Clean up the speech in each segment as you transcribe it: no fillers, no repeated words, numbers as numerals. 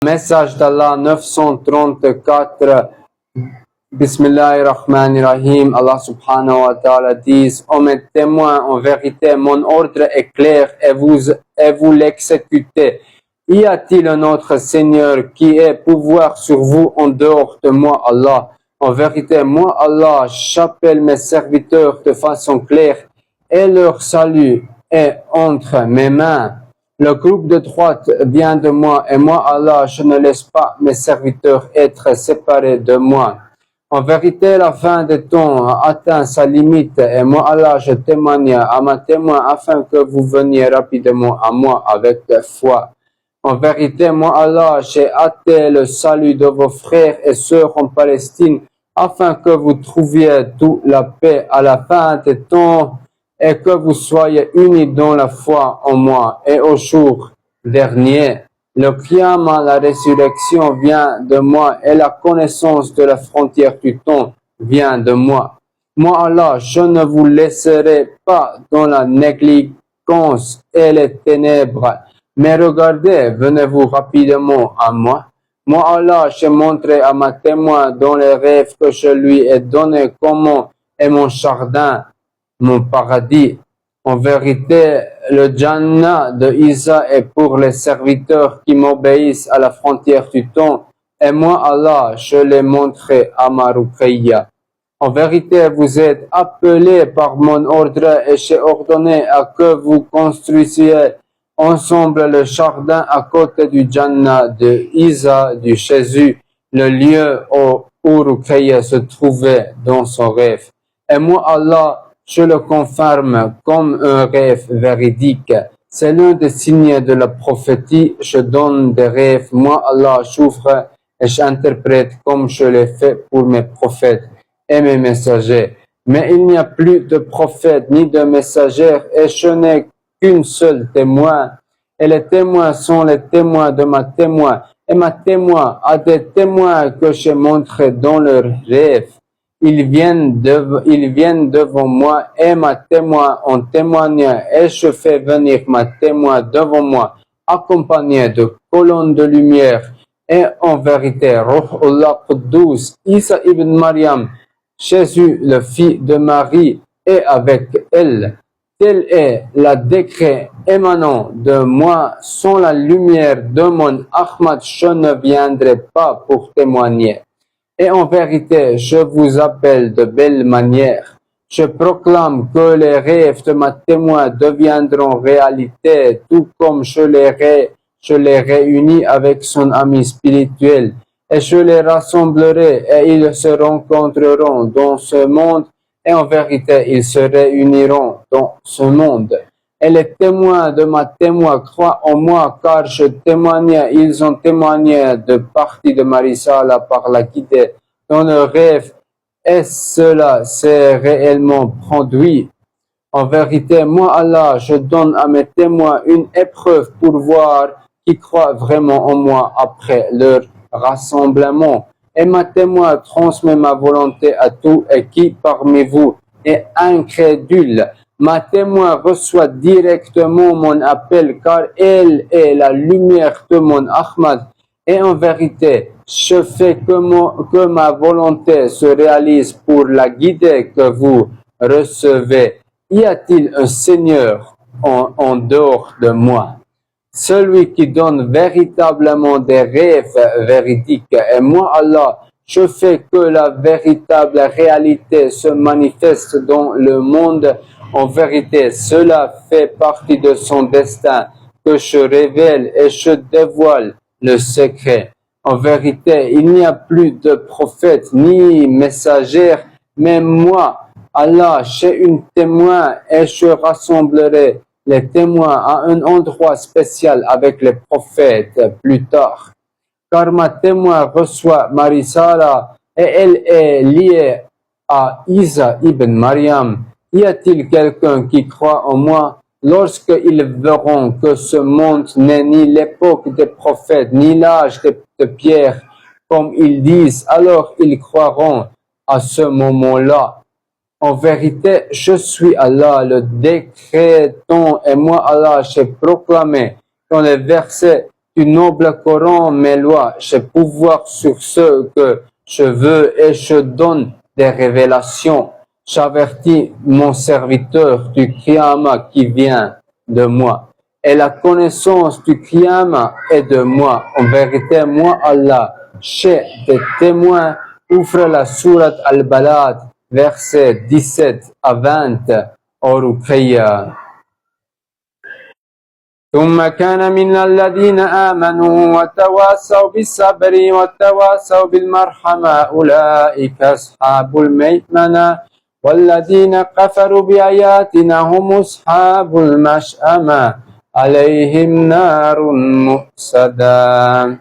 Message d'Allah 934. Bismillahirrahmanirrahim. Allah subhanahu wa ta'ala dit: ô mes témoins, en vérité, mon ordre est clair et vous l'exécutez. Y a-t-il un autre Seigneur qui ait pouvoir sur vous en dehors de moi, Allah? En vérité, moi, Allah, j'appelle mes serviteurs de façon claire et leur salut est entre mes mains. Le groupe de droite vient de moi et moi, Allah, je ne laisse pas mes serviteurs être séparés de moi. En vérité, la fin des temps a atteint sa limite et moi, Allah, je témoigne à ma témoin afin que vous veniez rapidement à moi avec foi. En vérité, moi, Allah, j'ai hâté le salut de vos frères et sœurs en Palestine afin que vous trouviez toute la paix à la fin des temps et que vous soyez unis dans la foi en moi. Et au jour dernier, le Qiyamah, la résurrection vient de moi et la connaissance de la frontière du temps vient de moi. Moi, Allah, je ne vous laisserai pas dans la négligence et les ténèbres. Mais regardez, venez-vous rapidement à moi. Moi, Allah, j'ai montré à ma témoin dans les rêves que je lui ai donné comment est mon jardin, mon paradis. En vérité, le Jannah de Isa est pour les serviteurs qui m'obéissent à la frontière du temps. Et moi, Allah, je l'ai montré à ma Ruqayya. En vérité, vous êtes appelés par mon ordre et j'ai ordonné à que vous construisiez ensemble le jardin à côté du Jannah de Isa, du Jésus, le lieu où Ruqayya se trouvait dans son rêve. Et moi, Allah, je le confirme comme un rêve véridique. C'est l'un des signes de la prophétie. Je donne des rêves. Moi, Allah, j'ouvre et j'interprète comme je l'ai fait pour mes prophètes et mes messagers. Mais il n'y a plus de prophètes ni de messagers et je n'ai qu'une seule témoin. Et les témoins sont les témoins de ma témoin. Et ma témoin a des témoins que j'ai montrés dans leurs rêves. Ils viennent devant moi et ma témoin en témoigne et je fais venir ma témoin devant moi accompagné de colonnes de lumière et en vérité Ruhullah Quddus, Isa ibn Maryam, Jésus le fils de Marie est avec elle. Tel est le décret émanant de moi, sans la lumière de mon Ahmad, je ne viendrai pas pour témoigner. Et en vérité, je vous appelle de belle manière. Je proclame que les rêves de ma témoin deviendront réalité, tout comme je les réunis avec son ami spirituel. Et je les rassemblerai et ils se rencontreront dans ce monde. Et en vérité, ils se réuniront dans ce monde. Et les témoins de ma témoin croient en moi, car je témoignais, ils ont témoigné de partie de ma risala par la guidée dans le rêve, et cela s'est réellement produit. En vérité, moi, Allah, je donne à mes témoins une épreuve pour voir qui croient vraiment en moi après leur rassemblement. Et ma témoin transmet ma volonté à tous et qui parmi vous est incrédule. Ma témoin reçoit directement mon appel car elle est la lumière de mon Ahmad. Et en vérité, je fais que ma volonté se réalise pour la guider que vous recevez. Y a-t-il un Seigneur en dehors de moi? Celui qui donne véritablement des rêves véridiques. Et moi, Allah, je fais que la véritable réalité se manifeste dans le monde. En vérité, cela fait partie de son destin que je révèle et je dévoile le secret. En vérité, il n'y a plus de prophète ni messager, mais moi, Allah, j'ai une témoin et je rassemblerai les témoins à un endroit spécial avec les prophètes plus tard. Car ma témoin reçoit ma risala et elle est liée à Isa ibn Maryam. Y a-t-il quelqu'un qui croit en moi? Lorsqu'ils verront que ce monde n'est ni l'époque des prophètes, ni l'âge de pierre, comme ils disent, alors ils croiront à ce moment-là. En vérité, je suis Allah, le décrétant, et moi, Allah, j'ai proclamé dans les versets du noble Coran mes lois, j'ai pouvoir sur ce que je veux et je donne des révélations. J'avertis mon serviteur du Qiyamah qui vient de moi. Et la connaissance du Qiyamah est de moi. En vérité, moi, Allah, j'ai des témoins. Ouvre la sourate Al-Balad, versets 17 à 20, au Ruqayya. ثم كان من الذين آمنوا وتواصوا بالصبر وتواصوا بالمرحمة أولئك أصحاب الميمنة والذين كفروا بآياتنا هم أصحاب المشأمة عليهم نار مؤصدة.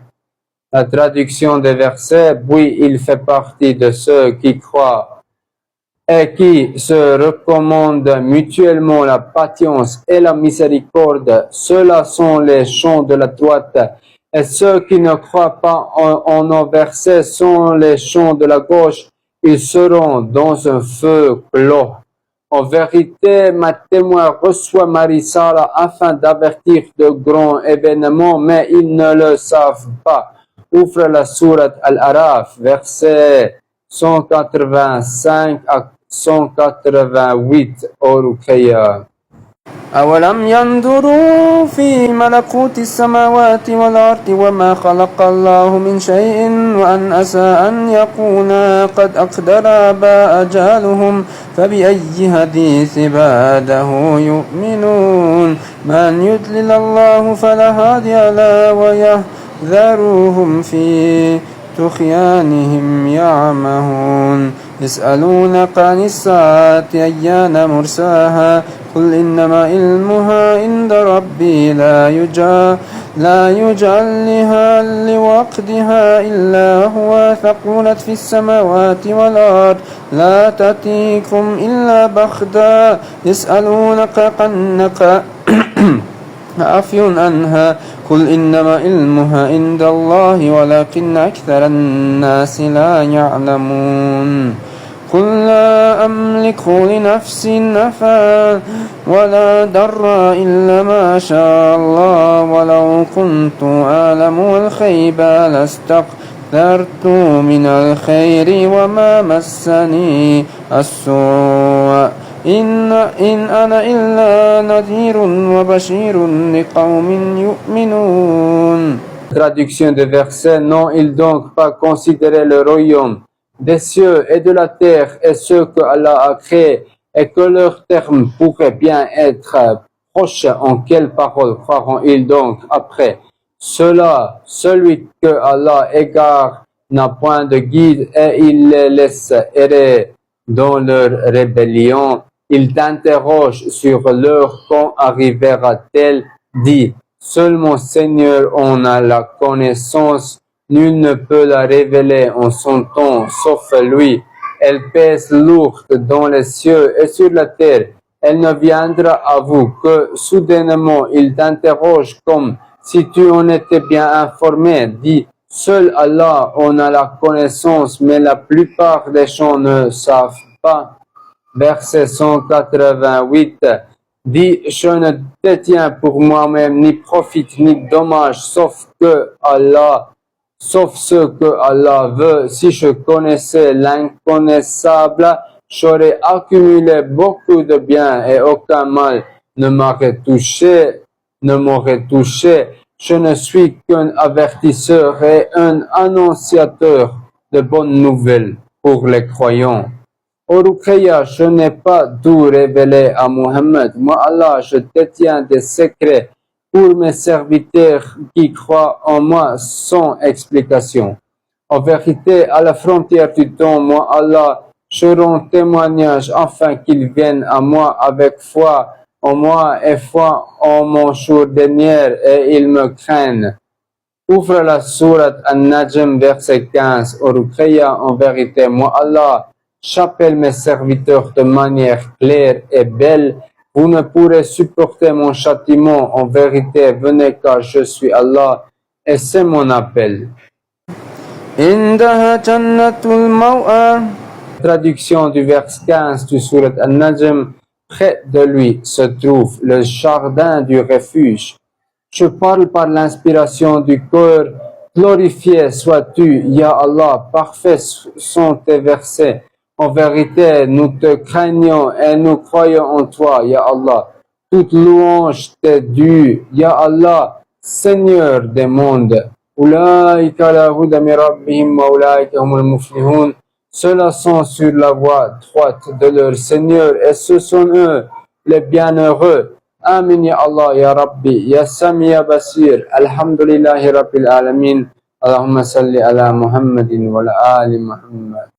La traduction des versets, oui, il fait partie de ceux qui croient et qui se recommandent mutuellement la patience et la miséricorde. Ceux-là sont les champs de la droite. Et ceux qui ne croient pas en nos versets sont les champs de la gauche. Ils seront dans un feu clos. En vérité, ma témoin reçoit ma risala afin d'avertir de grands événements, mais ils ne le savent pas. Ouvre la sourate Al-Araf, verset 185 à 188 au Ruqayya. أولم ينظروا في ملكوت السماوات والأرض وما خلق الله من شيء وأن عسى أن يكون قد أقدر آباء أجالهم فبأي حديث بعده يؤمنون من يضلل الله فلا هادي له ويحذرهم في طغيانهم يعمهون يسألونك عن الساعة أيان مرساها قل إنما علمها عند ربي لا يجعلها لوقتها إلا هو ثقلت في السماوات والأرض لا تأتيكم إلا بغتة يسألونك كأنك عفي عنها قل إنما علمها عند الله ولكن أكثر الناس لا يعلمون قل لا أملك لنفسي نفعا ولا ضرا إلا ما شاء الله ولو كنت أعلم الغيب لاستكثرت من الخير وما مسني السوء إن أنا إلا نذير وبشير لقوم يؤمنون. Traduction des versets, n'ont-ils donc pas considéré le royaume des cieux et de la terre et ce que Allah a créé et que leur terme pourrait bien être proche, en quelle parole croiront-ils donc après cela? Celui que Allah égare n'a point de guide et il les laisse errer dans leur rébellion. Il t'interroge sur l'heure quand arrivera-t-elle. Dis, seulement Seigneur en a la connaissance, nul ne peut la révéler en son temps, sauf lui. Elle pèse lourde dans les cieux et sur la terre. Elle ne viendra à vous que soudainement. Il t'interroge comme si tu en étais bien informé. Dis, seul Allah en a la connaissance, mais la plupart des gens ne savent pas. Verset 188. Dis, je ne détiens pour moi-même ni profit ni dommage, sauf ce que Allah veut. Si je connaissais l'inconnaissable, j'aurais accumulé beaucoup de biens et aucun mal ne m'aurait touché. Je ne suis qu'un avertisseur et un annonciateur de bonnes nouvelles pour les croyants. Au Ruqayya, je n'ai pas tout révélé à Muhammad. Moi, Allah, je détiens des secrets pour mes serviteurs qui croient en moi sans explication. En vérité, à la frontière du temps, moi, Allah, je rends témoignage afin qu'ils viennent à moi avec foi en moi et foi en mon jour dernier et ils me craignent. Ouvre la sourate An-Najm, verset 15. Au Ruqayya, en vérité, moi, Allah, j'appelle mes serviteurs de manière claire et belle. Vous ne pourrez supporter mon châtiment. En vérité, venez car je suis Allah et c'est mon appel. Traduction du verset 15 du sourate An-Najm. Près de lui se trouve le jardin du refuge. Je parle par l'inspiration du cœur. Glorifié sois-tu, Ya Allah, parfaits sont tes versets. En vérité, nous te craignons et nous croyons en toi, Ya Allah. Toute louange t'est due, Ya Allah, Seigneur des mondes. Ulaïka ala huda min rabbihim wa ulaïka humul muflihun. Ceux-là sont sur la voie droite de leur Seigneur et ce sont eux les bienheureux. Amin ya Allah ya Rabbi, ya Sami ya Basir. Alhamdulillahi Rabbil Alamin. Allahumma salli ala Muhammadin wa ala ali Muhammad.